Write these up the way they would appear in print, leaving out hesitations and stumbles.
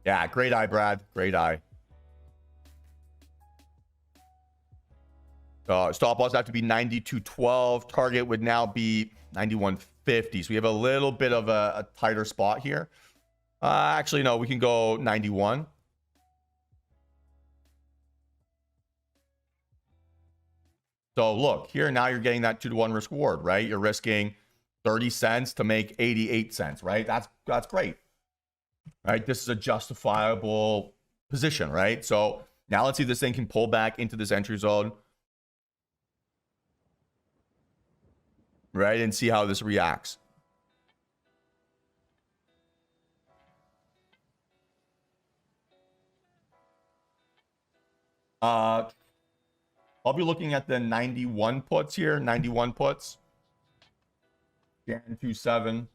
Yeah, great eye, Brad. Great eye. Stop loss have to be 92.12. Target would now be 91.50. So we have a little bit of a tighter spot here. Actually, no, we can go 91. So look, here now you're getting that 2-to-1 risk reward, right? You're risking 30 cents to make 88 cents, right? That's great. Right? This is a justifiable position, right? So now let's see if this thing can pull back into this entry zone. Right? And see how this reacts. I'll be looking at the 91 puts here. 91 puts. Jan 27.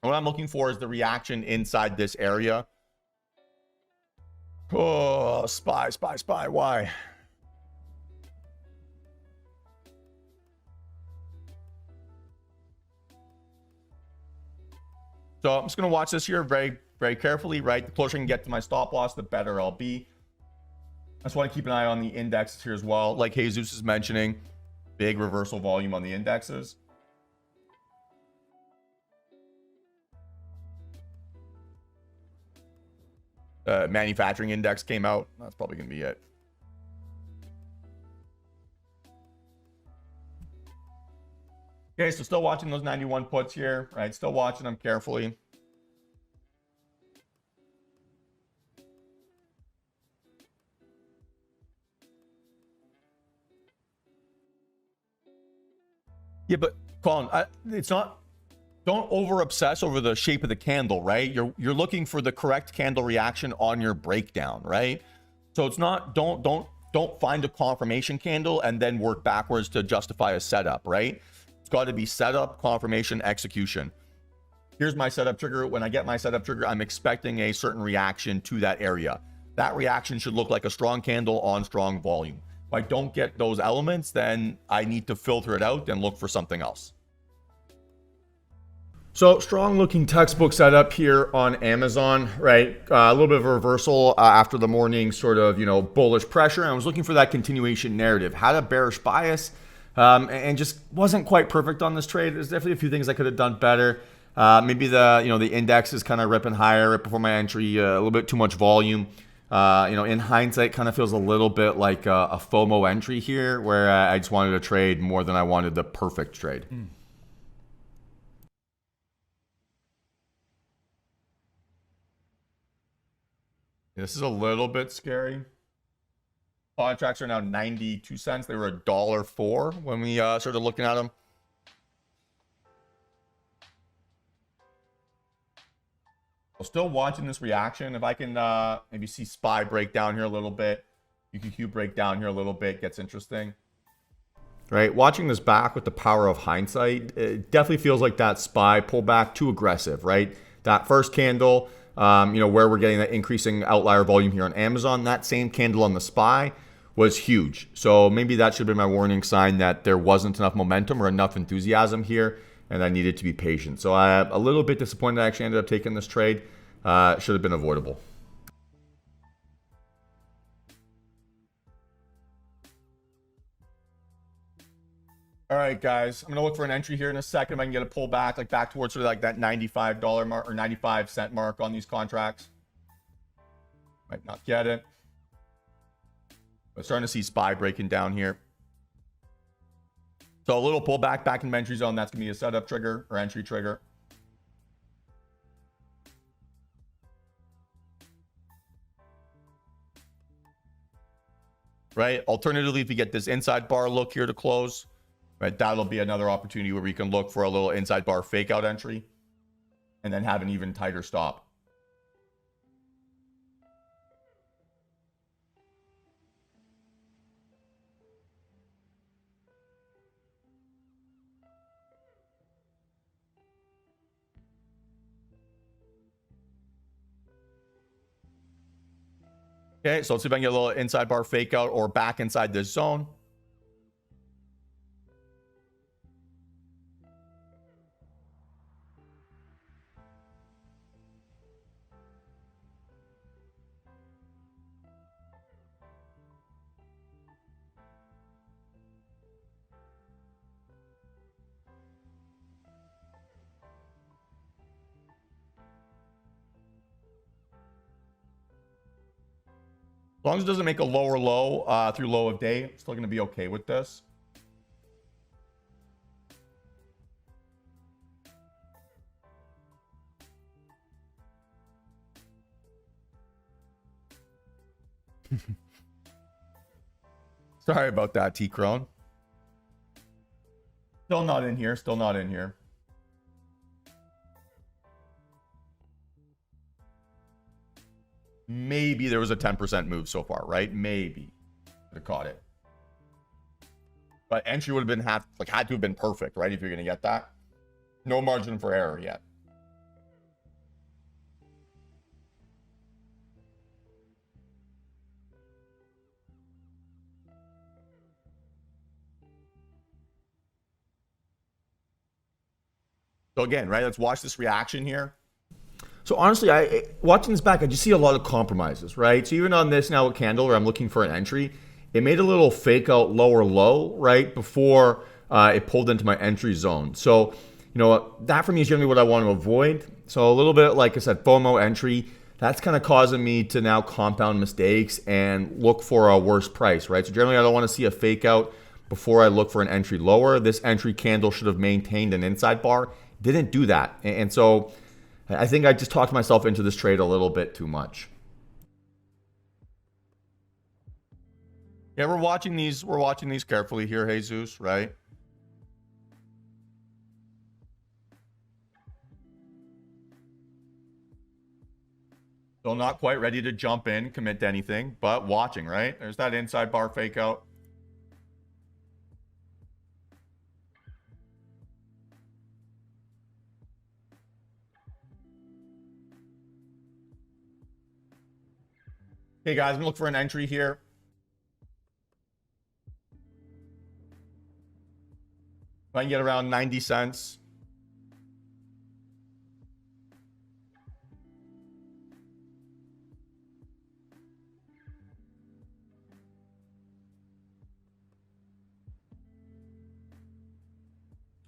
What I'm looking for is the reaction inside this area. Oh, SPY. Why? So I'm just going to watch this here very, very carefully, right? The closer I can get to my stop loss, the better I'll be. I just want to keep an eye on the indexes here as well. Like Jesus is mentioning, big reversal volume on the indexes. Manufacturing index came out. That's probably going to be it. Okay, so still watching those 91 puts here, right? Still watching them carefully. Yeah, but Colin, it's not. Don't over obsess over the shape of the candle, right? You're looking for the correct candle reaction on your breakdown, right? So it's not. Don't find a confirmation candle and then work backwards to justify a setup, right? It's got to be setup, confirmation, execution. Here's my setup trigger. When I get my setup trigger, I'm expecting a certain reaction to that area. That reaction should look like a strong candle on strong volume. If I don't get those elements, then I need to filter it out and look for something else. So strong looking textbook setup here on Amazon, right? A little bit of a reversal after the morning sort of, bullish pressure. I was looking for that continuation narrative. Had a bearish bias and just wasn't quite perfect on this trade. There's definitely a few things I could have done better. Maybe the index is kind of ripping higher right before my entry, a little bit too much volume. In hindsight, kind of feels a little bit like a FOMO entry here where I just wanted to trade more than I wanted the perfect trade. This is a little bit scary. Contracts are now 92 cents. They were $1.04 when we started looking at them. I'm still watching this reaction. If I can maybe see SPY break down here a little bit, UQQ break down here a little bit, gets interesting. Right, watching this back with the power of hindsight, it definitely feels like that SPY pullback too aggressive, right? That first candle, where we're getting that increasing outlier volume here on Amazon, that same candle on the SPY was huge. So maybe that should have been my warning sign that there wasn't enough momentum or enough enthusiasm here, and I needed to be patient. So I'm a little bit disappointed I actually ended up taking this trade. Should have been avoidable. All right, guys, I'm going to look for an entry here in a second if I can get a pullback, like back towards sort of like that $95 mark or 95-cent mark on these contracts. Might not get it. But starting to see SPY breaking down here. So a little pullback back in the entry zone. That's going to be a setup trigger or entry trigger. Right. Alternatively, if you get this inside bar look here to close, right, that'll be another opportunity where we can look for a little inside bar fake out entry and then have an even tighter stop. Okay, so let's see if I can get a little inside bar fake out or back inside this zone. As long as it doesn't make a lower low through low of day, I'm still going to be okay with this. Sorry about that, T-Crone. Still not in here. Still not in here. Maybe there was a 10% move so far, right? Maybe. Could have caught it. But entry would have been had to have been perfect, right? If you're going to get that. No margin for error yet. So again, right? Let's watch this reaction here. So honestly, watching this back, I just see a lot of compromises, right? So even on this now with candle where I'm looking for an entry, it made a little fake out lower low, right? Before it pulled into my entry zone. So, you know, that for me is generally what I want to avoid. So a little bit, like I said, FOMO entry, that's kind of causing me to now compound mistakes and look for a worse price, right? So generally I don't want to see a fake out before I look for an entry lower. This entry candle should have maintained an inside bar. Didn't do that. And so I think I just talked myself into this trade a little bit too much. Yeah, we're watching these carefully here, Jesus, right? Still not quite ready to jump in, commit to anything, but watching, right? There's that inside bar fake out. Okay, guys, I'm gonna look for an entry here. If I can get around 90 cents.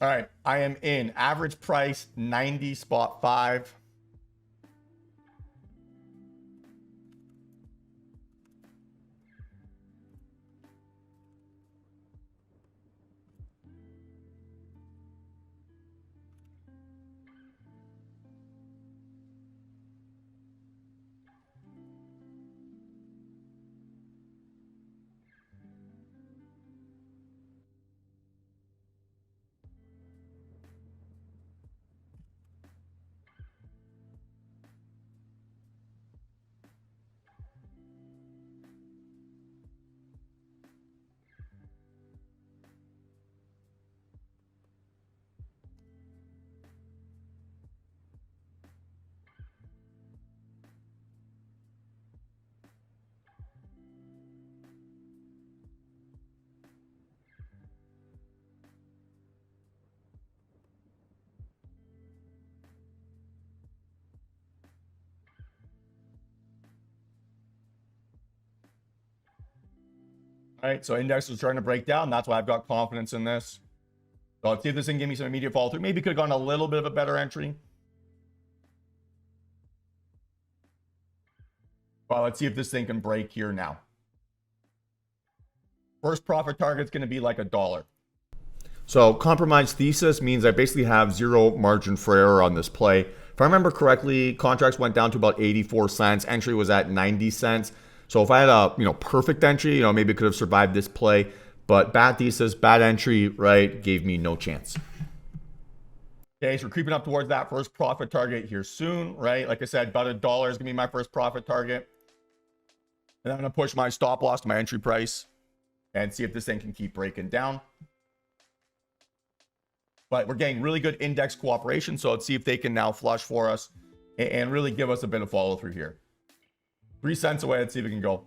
All right, I am in. Average price 90 spot 5. All right, so index is trying to break down. That's why I've got confidence in this. So let's see if this thing give me some immediate follow through. Maybe could have gone a little bit of a better entry. Well, let's see if this thing can break here now. First profit target is going to be like $1. So compromise thesis means I basically have zero margin for error on this play. If I remember correctly, contracts went down to about 84 cents. Entry was at 90 cents. So if I had a perfect entry, maybe it could have survived this play. But bad thesis, bad entry, right, gave me no chance. Okay, so we're creeping up towards that first profit target here soon, right? Like I said, about $1 is going to be my first profit target. And I'm going to push my stop loss to my entry price and see if this thing can keep breaking down. But we're getting really good index cooperation, so let's see if they can now flush for us and really give us a bit of follow through here. 3 cents away. Let's see if we can go.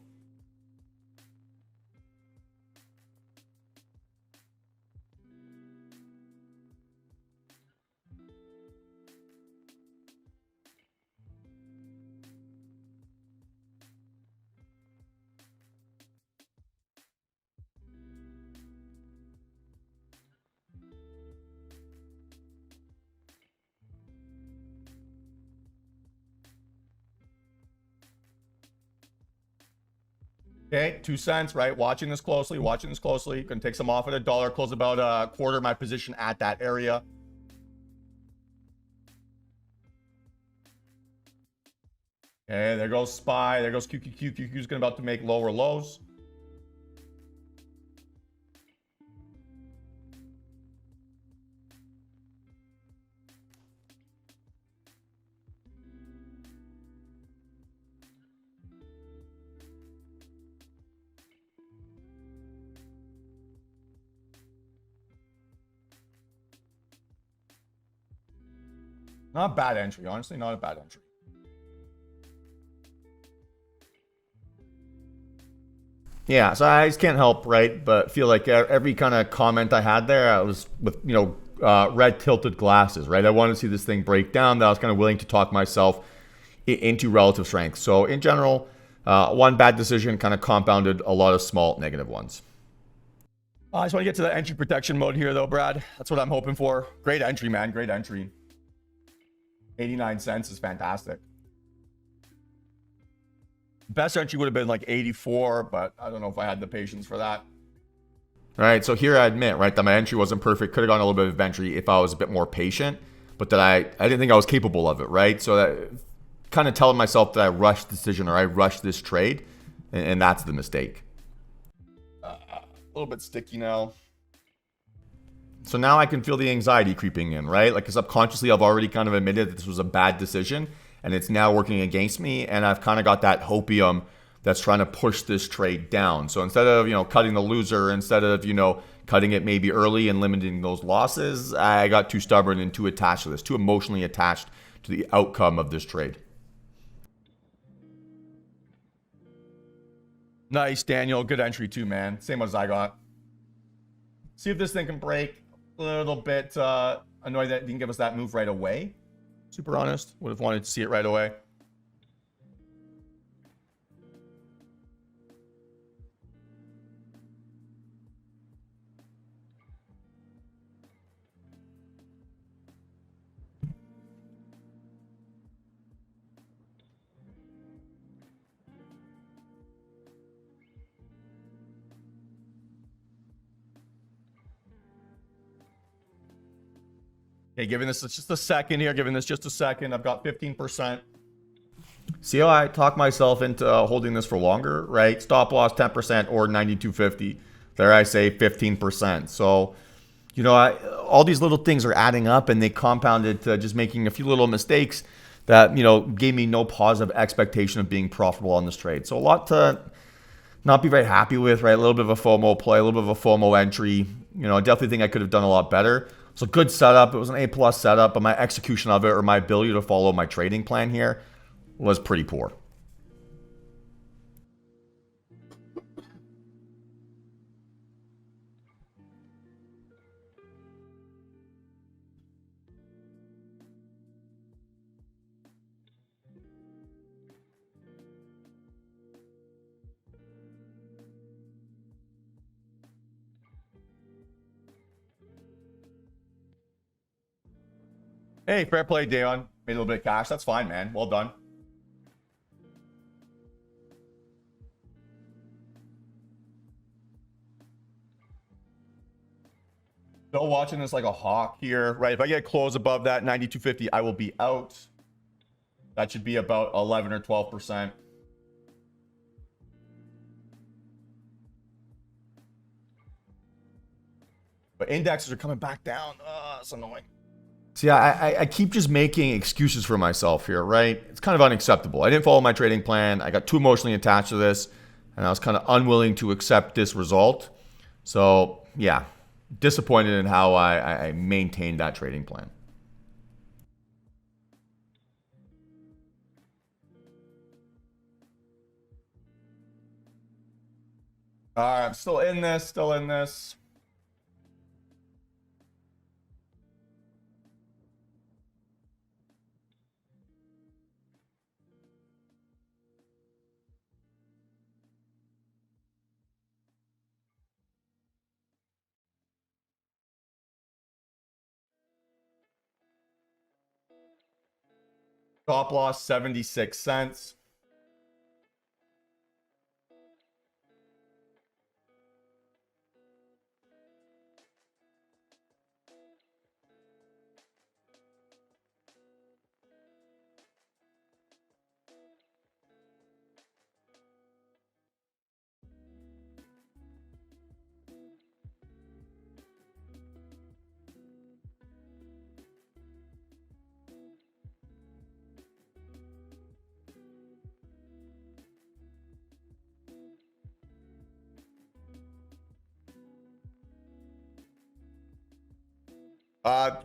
Okay, 2 cents, right? Watching this closely, watching this closely. Gonna take some off at $1, close about a quarter of my position at that area. Okay, there goes SPY. There goes QQQ. QQQ's gonna about to make lower lows. Not a bad entry, honestly, not a bad entry. Yeah, so I just can't help, right? But feel like every kind of comment I had there, I was with, red tilted glasses, right? I wanted to see this thing break down. That I was kind of willing to talk myself into relative strength. So in general, one bad decision kind of compounded a lot of small negative ones. I just want to get to the entry protection mode here, though, Brad. That's what I'm hoping for. Great entry, man. Great entry. 89 cents is fantastic. Best entry would have been like 84, but I don't know if I had the patience for that. All right, so here I admit, right, that my entry wasn't perfect. Could have gone a little bit of entry if I was a bit more patient, but that I didn't think I was capable of it, right? So that kind of telling myself that I rushed the decision or I rushed this trade, and that's the mistake. A little bit sticky now. So now I can feel the anxiety creeping in, right? Like subconsciously, I've already kind of admitted that this was a bad decision, and it's now working against me, and I've kind of got that hopium that's trying to push this trade down. So instead of, cutting the loser, instead of, cutting it maybe early and limiting those losses, I got too stubborn and too attached to this, too emotionally attached to the outcome of this trade. Nice, Daniel. Good entry too, man. Same as I got. See if this thing can break. A little bit annoyed that it didn't give us that move right away. Super honest. Would have wanted to see it right away. Okay, giving this just a second here. Giving this just a second. I've got 15%. See how I talk myself into holding this for longer, right? Stop loss 10% or 92.50. There I say 15%. So, all these little things are adding up and they compounded to just making a few little mistakes that, gave me no positive expectation of being profitable on this trade. So a lot to not be very happy with, right? A little bit of a FOMO play, a little bit of a FOMO entry. I definitely think I could have done a lot better. So good setup. It was an A+ setup, but my execution of it or my ability to follow my trading plan here was pretty poor. Hey, fair play, Dayon. Made a little bit of cash. That's fine, man. Well done. Still watching this like a hawk here, right? If I get close above that 92.50, I will be out. That should be about 11 or 12%. But indexes are coming back down. That's annoying. See, I keep just making excuses for myself here, right? It's kind of unacceptable. I didn't follow my trading plan. I got too emotionally attached to this, and I was kind of unwilling to accept this result. So, yeah, disappointed in how I maintained that trading plan. All right, I'm still in this, still in this. Stop loss 76 cents.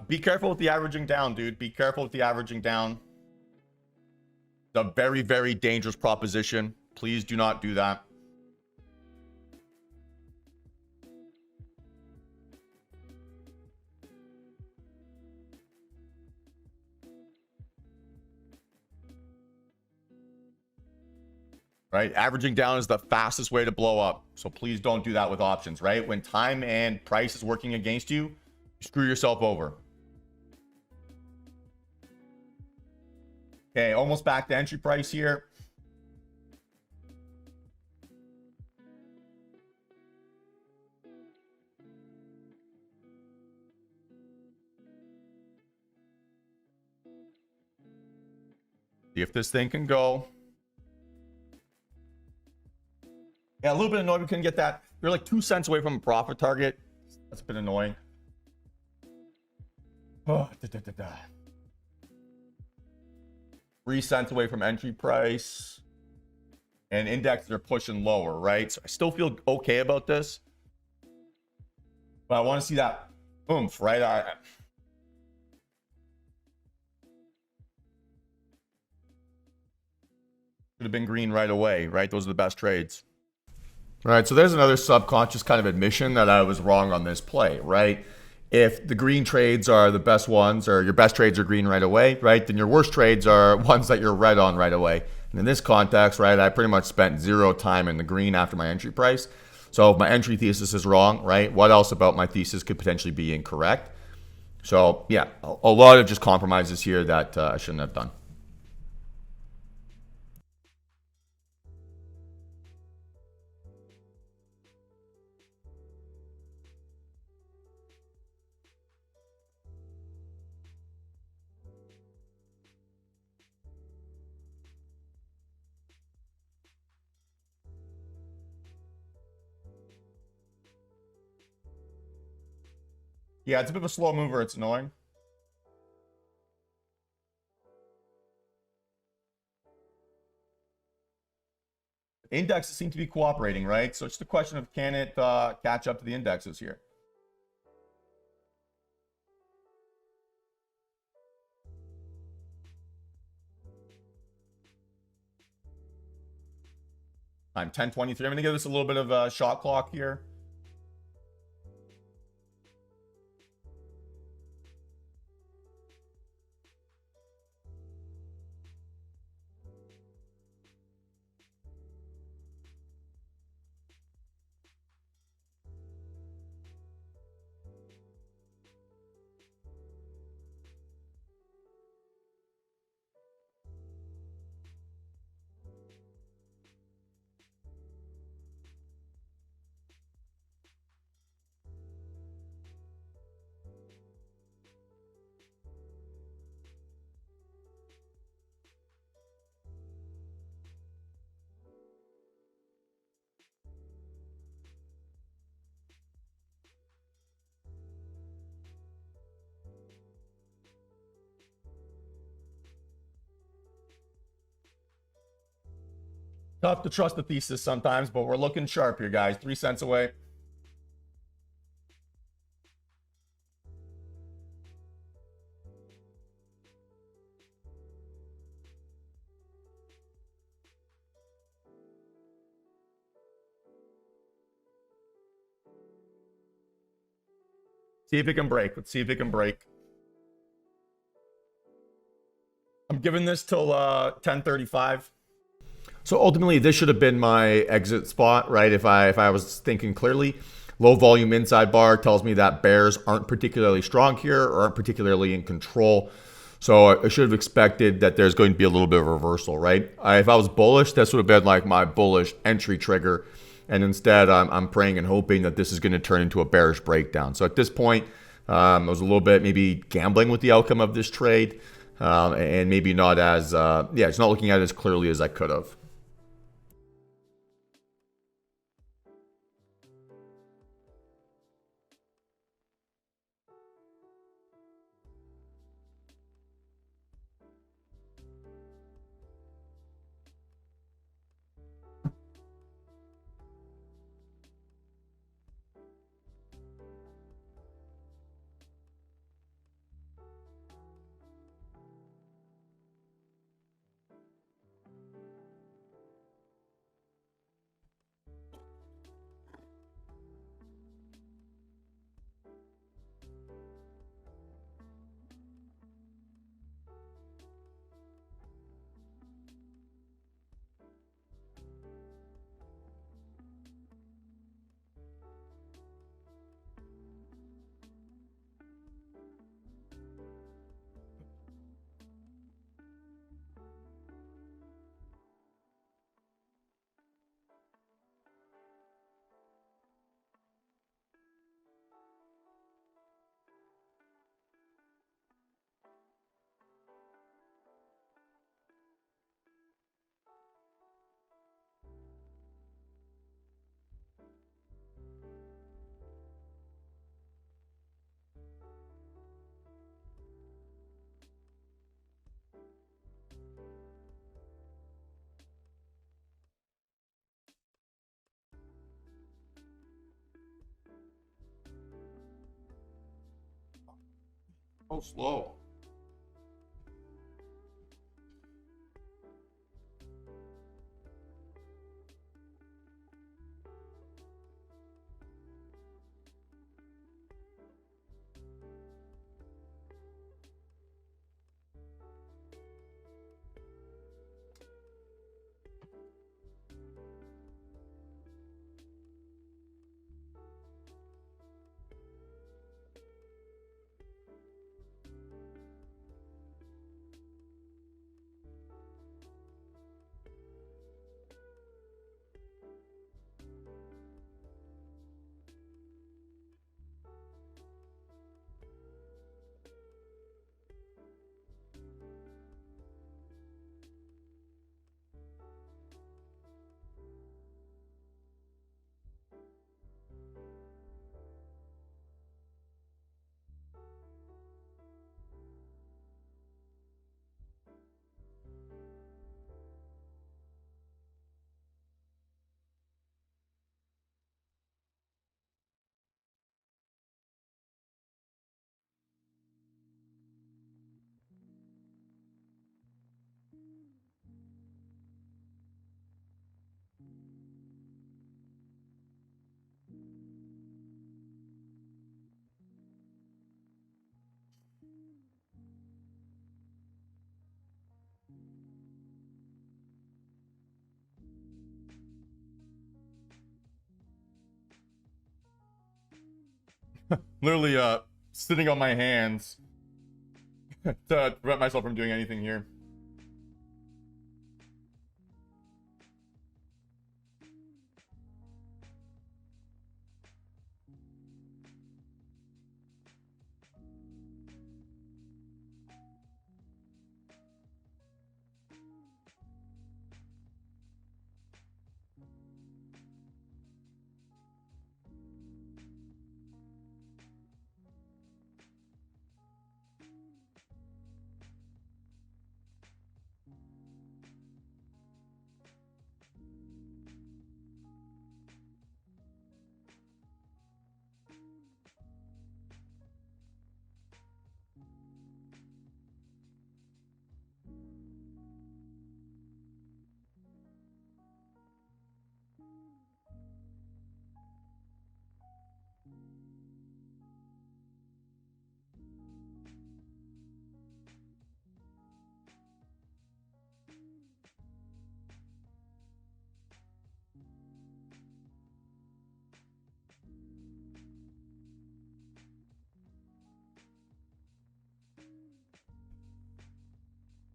Be careful with the averaging down, dude. Be careful with the averaging down. It's a very, very dangerous proposition. Please do not do that. Right? Averaging down is the fastest way to blow up. So please don't do that with options, right? When time and price is working against you, you screw yourself over. Okay, almost back to entry price here. See if this thing can go. Yeah, a little bit annoyed we couldn't get that. You're like 2 cents away from a profit target. That's a bit annoying. Oh, 3 cents away from entry price. And indexes are pushing lower, right? So I still feel okay about this. But I want to see that oomph, right? Should have been green right away, right? Those are the best trades. All right, so there's another subconscious kind of admission that I was wrong on this play, right? If the green trades are the best ones, or your best trades are green right away, right, then your worst trades are ones that you're red on right away. And in this context, right, I pretty much spent 0 time in the green after my entry price. So if my entry thesis is wrong, right, what else about my thesis could potentially be incorrect? So yeah, a lot of just compromises here that I shouldn't have done. Yeah, it's a bit of a slow mover. It's annoying. Indexes seem to be cooperating, right? So it's the question of can it catch up to the indexes here? Time 10:23. I'm going to give this a little bit of a shot clock here. Tough to trust the thesis sometimes, but we're looking sharp here, guys. 3 cents away. See if it can break. Let's see if it can break. I'm giving this till 10:35. So ultimately, this should have been my exit spot, right? If I was thinking clearly, low volume inside bar tells me that bears aren't particularly strong here or aren't particularly in control. So I should have expected that there's going to be a little bit of a reversal, right? If I was bullish, this would have been like my bullish entry trigger. And instead, I'm praying and hoping that this is going to turn into a bearish breakdown. So at this point, I was a little bit maybe gambling with the outcome of this trade, and maybe not as, it's not looking at it as clearly as I could have. So slow. Literally sitting on my hands to prevent myself from doing anything here.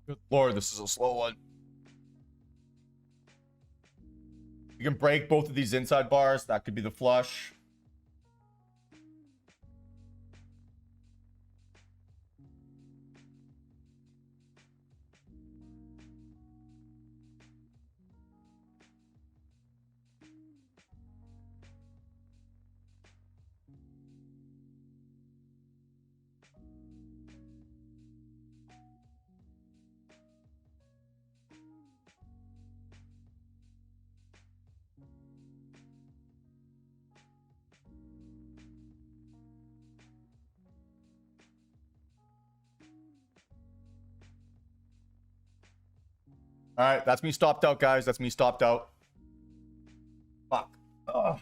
Good Lord, this is a slow one. You can break both of these inside bars. That could be the flush. All right, that's me stopped out, guys. That's me stopped out. Fuck. Ugh.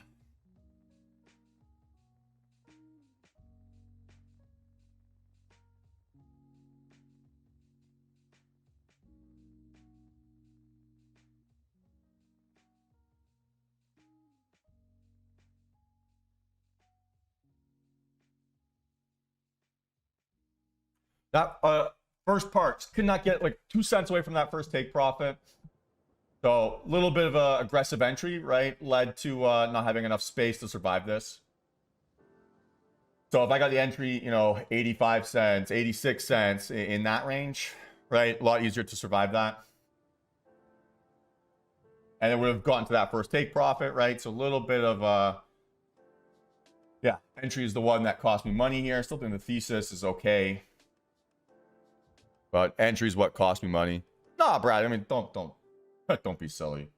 That first part could not get like 2 cents away from that first take profit. So a little bit of a aggressive entry, right? Led to not having enough space to survive this. So if I got the entry, 85 cents, 86 cents in that range, right? A lot easier to survive that. And it would have gotten to that first take profit, right? So a little bit of yeah, entry is the one that cost me money here. Still think the thesis is okay. But entry is what cost me money. Nah, Brad, I mean, don't be silly.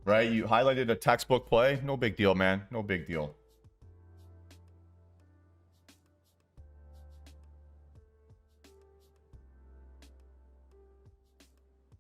right? You highlighted a textbook play. No big deal, man. No big deal.